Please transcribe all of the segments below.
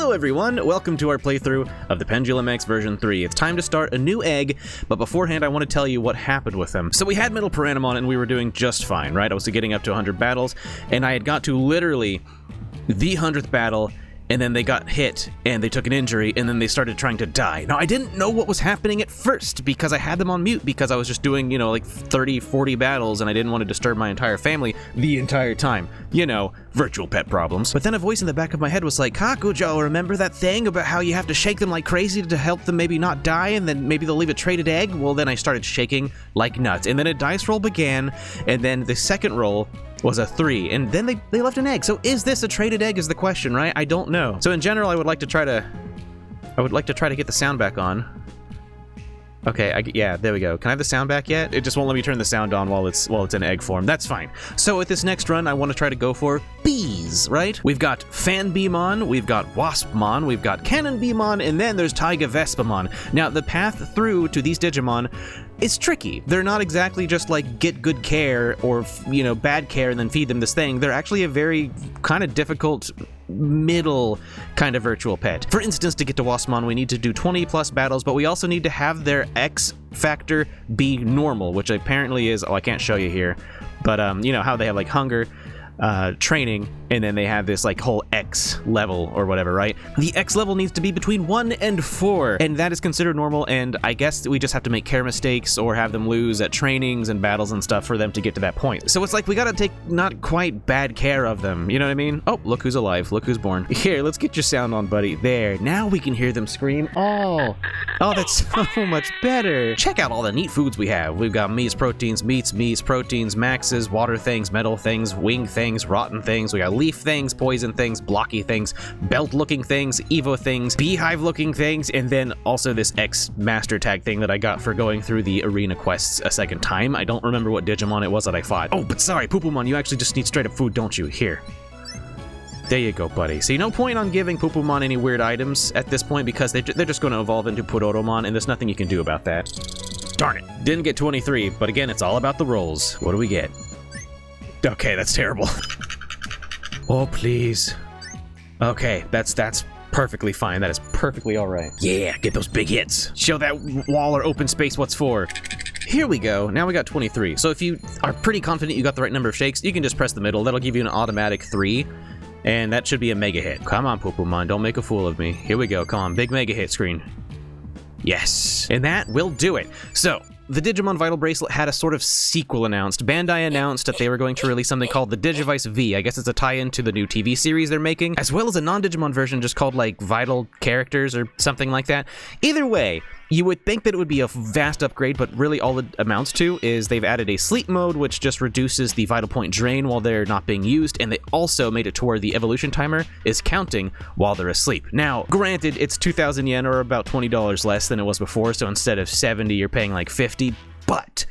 Hello everyone, welcome to our playthrough of the Pendulum X version 3. It's time to start a new egg, but beforehand I want to tell you what happened with them. So we had Middle Paranamon and we were doing just fine, right? I was getting up to 100 battles, and I had got to literally the 100th battle, and then they got hit, and they took an injury, and then they started trying to die. Now, I didn't know what was happening at first, because I had them on mute, because I was just doing, you know, like 30, 40 battles, and I didn't want to disturb my entire family the entire time. You know, virtual pet problems. But then a voice in the back of my head was like, Kakujo, remember that thing about how you have to shake them like crazy to help them maybe not die, and then maybe they'll leave a traded egg? Well, then I started shaking like nuts, and then a dice roll began, and then the second roll was a 3, and then they left an egg. So is this a traded egg is the question, right? I don't know. So in general, I would like to try to get the sound back on. Okay, yeah, there we go. Can I have the sound back yet? It just won't let me turn the sound on while it's in egg form. That's fine. So with this next run, I want to try to go for bees, right? We've got Fan Beemon, we've got Waspmon, we've got Cannon Beemon, and then there's Taiga Vespamon. Now, the path through to these Digimon is tricky. They're not exactly just like get good care or, you know, bad care and then feed them this thing. They're actually a very kind of difficult middle kind of virtual pet. For instance, to get to Waspmon, we need to do 20 plus battles, but we also need to have their X factor be normal, which apparently is, oh, I can't show you here, but you know how they have like hunger, training, and then they have this like whole X level or whatever, right? The X level needs to be between 1 and 4, and that is considered normal, and I guess we just have to make care mistakes or have them lose at trainings and battles and stuff for them to get to that point. So it's like we gotta take not quite bad care of them, you know what I mean? Oh, look who's alive, look who's born. Here, let's get your sound on, buddy. There, now we can hear them scream. Oh, that's so much better. Check out all the neat foods we have. We've got meats, proteins, proteins, maxes, water things, metal things, wing things, rotten things. We got leaf things, poison things, blocky things, belt-looking things, Evo things, beehive-looking things, and then also this X master tag thing that I got for going through the arena quests a second time. I don't remember what Digimon it was that I fought. Oh, but sorry, Poopomon, you actually just need straight-up food, don't you? Here. There you go, buddy. See, no point on giving Poopomon any weird items at this point because they're just going to evolve into Pororomon, and there's nothing you can do about that. Darn it. Didn't get 23, but again, it's all about the rolls. What do we get? Okay, that's terrible. Oh, please. Okay, that's perfectly fine. That is perfectly all right. Yeah, get those big hits. Show that wall or open space what's for. Here we go. Now we got 23. So if you are pretty confident you got the right number of shakes, you can just press the middle. That'll give you an automatic 3, and that should be a mega hit. Come on, Poopomon, don't make a fool of me. Here we go. Come on, big mega hit screen. Yes, and that will do it. So the Digimon Vital Bracelet had a sort of sequel announced. Bandai announced that they were going to release something called the Digivice V. I guess it's a tie-in to the new TV series they're making, as well as a non-Digimon version just called like Vital Characters or something like that. Either way, you would think that it would be a vast upgrade, but really all it amounts to is they've added a sleep mode, which just reduces the vital point drain while they're not being used, and they also made it to where the evolution timer is counting while they're asleep. Now, granted, it's 2,000 yen or about $20 less than it was before, so instead of 70, you're paying like 50. But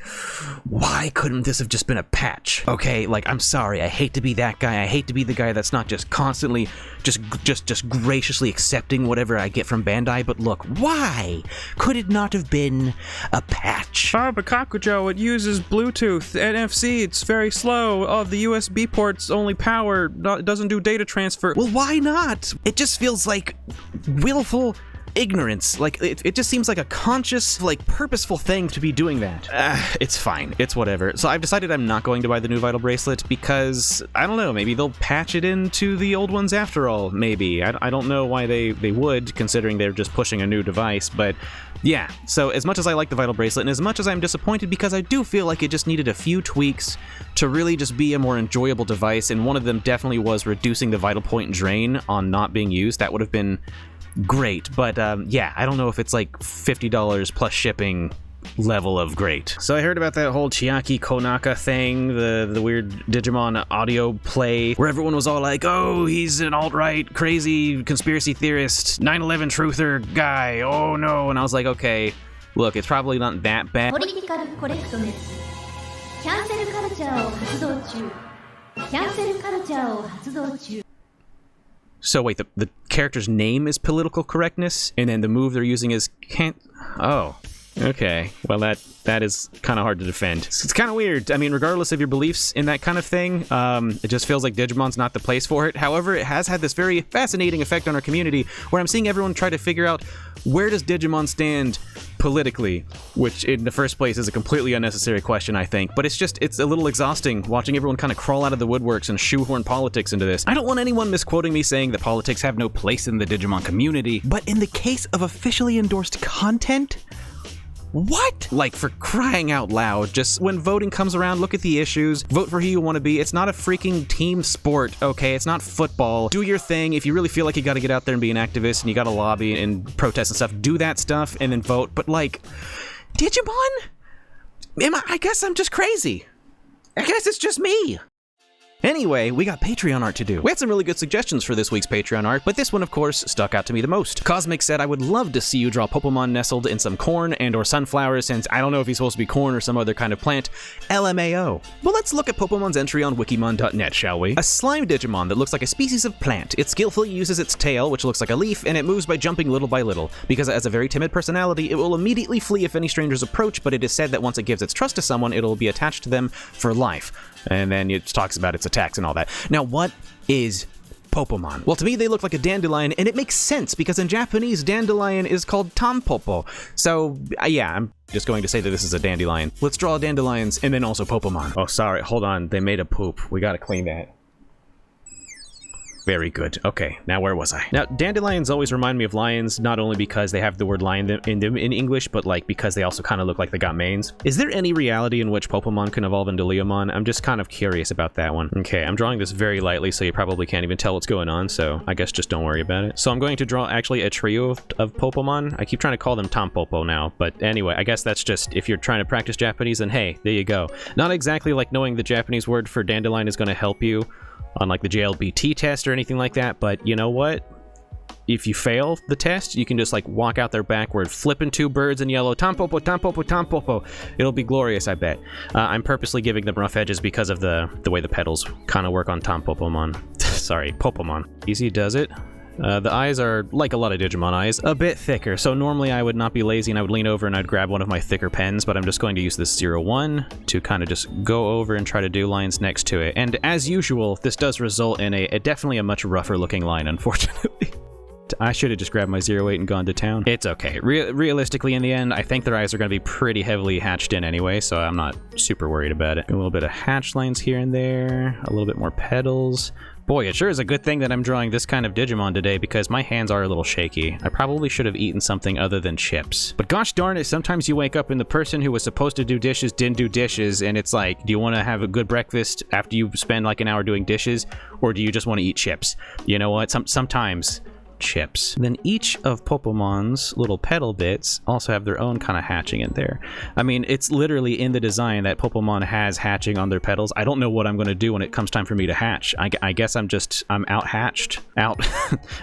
why couldn't this have just been a patch? Okay, like, I'm sorry, I hate to be that guy. I hate to be the guy that's not just constantly just graciously accepting whatever I get from Bandai, but look, why could it not have been a patch? Oh, but Kakujo, it uses Bluetooth, NFC, it's very slow. Oh, the USB ports only power, it doesn't do data transfer. Well, why not? It just feels like willful ignorance. Like, it just seems like a conscious, like, purposeful thing to be doing that. It's fine. It's whatever. So I've decided I'm not going to buy the new Vital Bracelet because, I don't know, maybe they'll patch it into the old ones after all, maybe. I don't know why they would, considering they're just pushing a new device, but yeah. So as much as I like the Vital Bracelet, and as much as I'm disappointed because I do feel like it just needed a few tweaks to really just be a more enjoyable device, and one of them definitely was reducing the vital point drain on not being used. That would have been great, but yeah, I don't know if it's like $50 plus shipping level of great. So I heard about that whole Chiaki Konaka thing, the weird Digimon audio play, where everyone was all like, oh, he's an alt-right, crazy conspiracy theorist, 9/11 truther guy, oh no, and I was like, okay, look, it's probably not that bad. Political correctness. Cancel culture を発動中. Cancel culture を発動中. So wait, the character's name is political correctness, and then the move they're using is can't. Oh, Okay, well that is kind of hard to defend. It's kind of weird. I mean, regardless of your beliefs in that kind of thing, it just feels like Digimon's not the place for it. However, it has had this very fascinating effect on our community where I'm seeing everyone try to figure out where does Digimon stand politically, which in the first place is a completely unnecessary question, I think. But it's a little exhausting watching everyone kind of crawl out of the woodworks and shoehorn politics into this. I don't want anyone misquoting me saying that politics have no place in the Digimon community, but in the case of officially endorsed content, what? Like, for crying out loud, just when voting comes around, look at the issues, vote for who you want to be. It's not a freaking team sport, okay? It's not football. Do your thing. If you really feel like you got to get out there and be an activist and you got to lobby and protest and stuff, do that stuff and then vote. But, like, Digimon? I guess I'm just crazy. I guess it's just me. Anyway, we got Patreon art to do. We had some really good suggestions for this week's Patreon art, but this one, of course, stuck out to me the most. Cosmic said, I would love to see you draw Popomon nestled in some corn and or sunflowers, since I don't know if he's supposed to be corn or some other kind of plant. LMAO. Well, let's look at Popomon's entry on wikimon.net, shall we? A slime Digimon that looks like a species of plant. It skillfully uses its tail, which looks like a leaf, and it moves by jumping little by little. Because it has a very timid personality, it will immediately flee if any strangers approach, but it is said that once it gives its trust to someone, it'll be attached to them for life. And then it talks about its attacks and all that. Now, what is Popomon? Well, to me, they look like a dandelion, and it makes sense, because in Japanese, dandelion is called Tampopo. So, yeah, I'm just going to say that this is a dandelion. Let's draw dandelions, and then also Popomon. Oh, sorry, hold on, they made a poop. We gotta clean that. Very good. Okay, now where was I? Now, dandelions always remind me of lions, not only because they have the word lion in them in English, but like because they also kind of look like they got manes. Is there any reality in which Popomon can evolve into Leomon? I'm just kind of curious about that one. Okay, I'm drawing this very lightly, so you probably can't even tell what's going on, so I guess just don't worry about it. So I'm going to draw actually a trio of Popomon. I keep trying to call them Tampopo now, but anyway, I guess that's just, if you're trying to practice Japanese, then hey, there you go. Not exactly like knowing the Japanese word for dandelion is going to help you on like the JLBT test or anything like that, but you know what? If you fail the test, you can just like walk out there backward, flipping two birds in yellow, Tampopo, Tampopo, Tampopo. It'll be glorious, I bet. I'm purposely giving them rough edges because of the way the petals kind of work on Tampopomon. Sorry, Popomon. Easy does it. The eyes are, like a lot of Digimon eyes, a bit thicker, so normally I would not be lazy and I would lean over and I'd grab one of my thicker pens, but I'm just going to use this 01 to kind of just go over and try to do lines next to it. And as usual, this does result in a definitely a much rougher looking line, unfortunately. I should have just grabbed my 08 and gone to town. It's okay. Realistically, in the end, I think their eyes are going to be pretty heavily hatched in anyway, so I'm not super worried about it. A little bit of hatch lines here and there, a little bit more petals. Boy, it sure is a good thing that I'm drawing this kind of Digimon today, because my hands are a little shaky. I probably should have eaten something other than chips. But gosh darn it, sometimes you wake up and the person who was supposed to do dishes didn't do dishes, and it's like, do you want to have a good breakfast after you spend like an hour doing dishes, or do you just want to eat chips? You know what? Sometimes chips. Then each of Popomon's little petal bits also have their own kind of hatching in there. I mean, it's literally in the design that Popomon has hatching on their petals. I don't know what I'm going to do when it comes time for me to hatch. I guess I'm out-hatched. I'm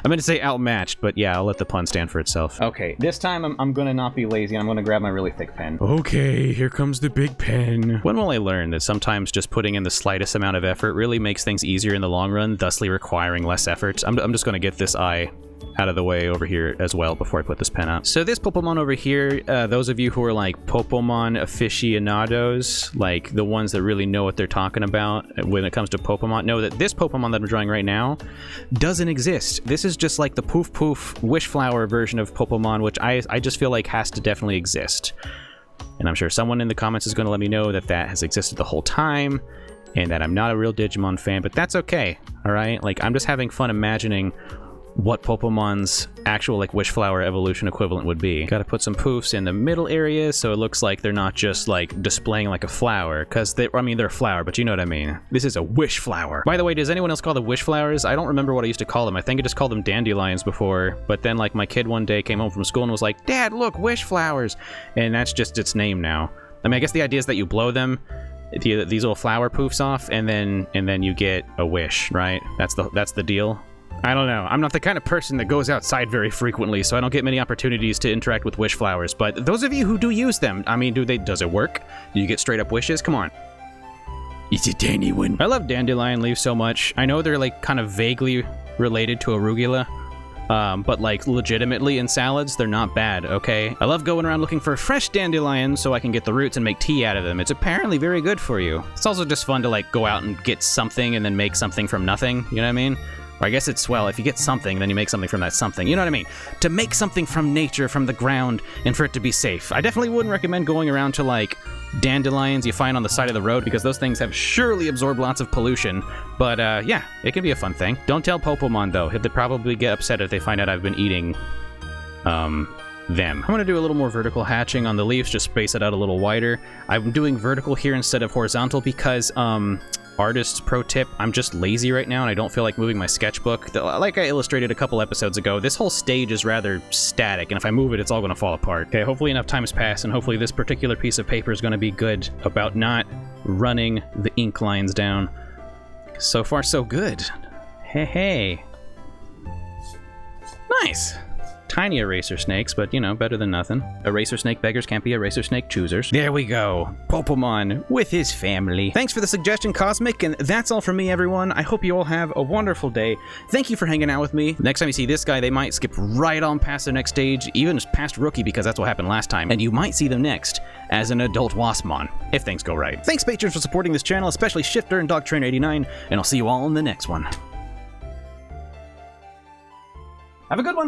going to say outmatched, but yeah, I'll let the pun stand for itself. Okay, this time I'm going to not be lazy. I'm going to grab my really thick pen. Okay, here comes the big pen. When will I learn that sometimes just putting in the slightest amount of effort really makes things easier in the long run, thusly requiring less effort? I'm just going to get this eye out of the way over here as well before I put this pen up. So this Popomon over here, those of you who are like Popomon aficionados, like the ones that really know what they're talking about when it comes to Popomon, know that this Popomon that I'm drawing right now doesn't exist. This is just like the poof poof wish flower version of Popomon, which I just feel like has to definitely exist. And I'm sure someone in the comments is going to let me know that that has existed the whole time and that I'm not a real Digimon fan, but that's okay, all right? Like, I'm just having fun imagining what Popomon's actual like wish flower evolution equivalent would be. Gotta put some poofs in the middle area so it looks like they're not just like displaying like a flower, because they're a flower, but you know what I mean. This is a wish flower. By the way, does anyone else call them wish flowers? I don't remember what I used to call them. I think I just called them dandelions before, but then like my kid one day came home from school and was like, Dad, look, wish flowers, and that's just its name now. I mean, I guess the idea is that you blow them, these little flower poofs off, and then you get a wish, right? That's the deal. I don't know. I'm not the kind of person that goes outside very frequently, so I don't get many opportunities to interact with wish flowers. But those of you who do use them, I mean, does it work? Do you get straight up wishes? Come on. It's a tiny one. I love dandelion leaves so much. I know they're like kind of vaguely related to arugula. but like legitimately in salads, they're not bad, okay? I love going around looking for fresh dandelions so I can get the roots and make tea out of them. It's apparently very good for you. It's also just fun to like go out and get something and then make something from nothing, you know what I mean? Or I guess it's, well, if you get something, then you make something from that something, you know what I mean? To make something from nature, from the ground, and for it to be safe. I definitely wouldn't recommend going around to like dandelions you find on the side of the road because those things have surely absorbed lots of pollution. But yeah, it can be a fun thing. Don't tell Popomon though. They'd probably get upset if they find out I've been eating them. I'm going to do a little more vertical hatching on the leaves, just space it out a little wider. I'm doing vertical here instead of horizontal because, artist's pro tip, I'm just lazy right now and I don't feel like moving my sketchbook. Like I illustrated a couple episodes ago, this whole stage is rather static, and if I move it, it's all going to fall apart. Okay, hopefully enough time has passed, and hopefully this particular piece of paper is going to be good about not running the ink lines down. So far, so good. Hey. Nice. Tiny eraser snakes, but, you know, better than nothing. Eraser snake beggars can't be eraser snake choosers. There we go. Popomon with his family. Thanks for the suggestion, Cosmic, and that's all from me, everyone. I hope you all have a wonderful day. Thank you for hanging out with me. Next time you see this guy, they might skip right on past the next stage, even past Rookie, because that's what happened last time. And you might see them next as an adult Waspmon, if things go right. Thanks, patrons, for supporting this channel, especially Shifter and Dog Trainer 89, and I'll see you all in the next one. Have a good one.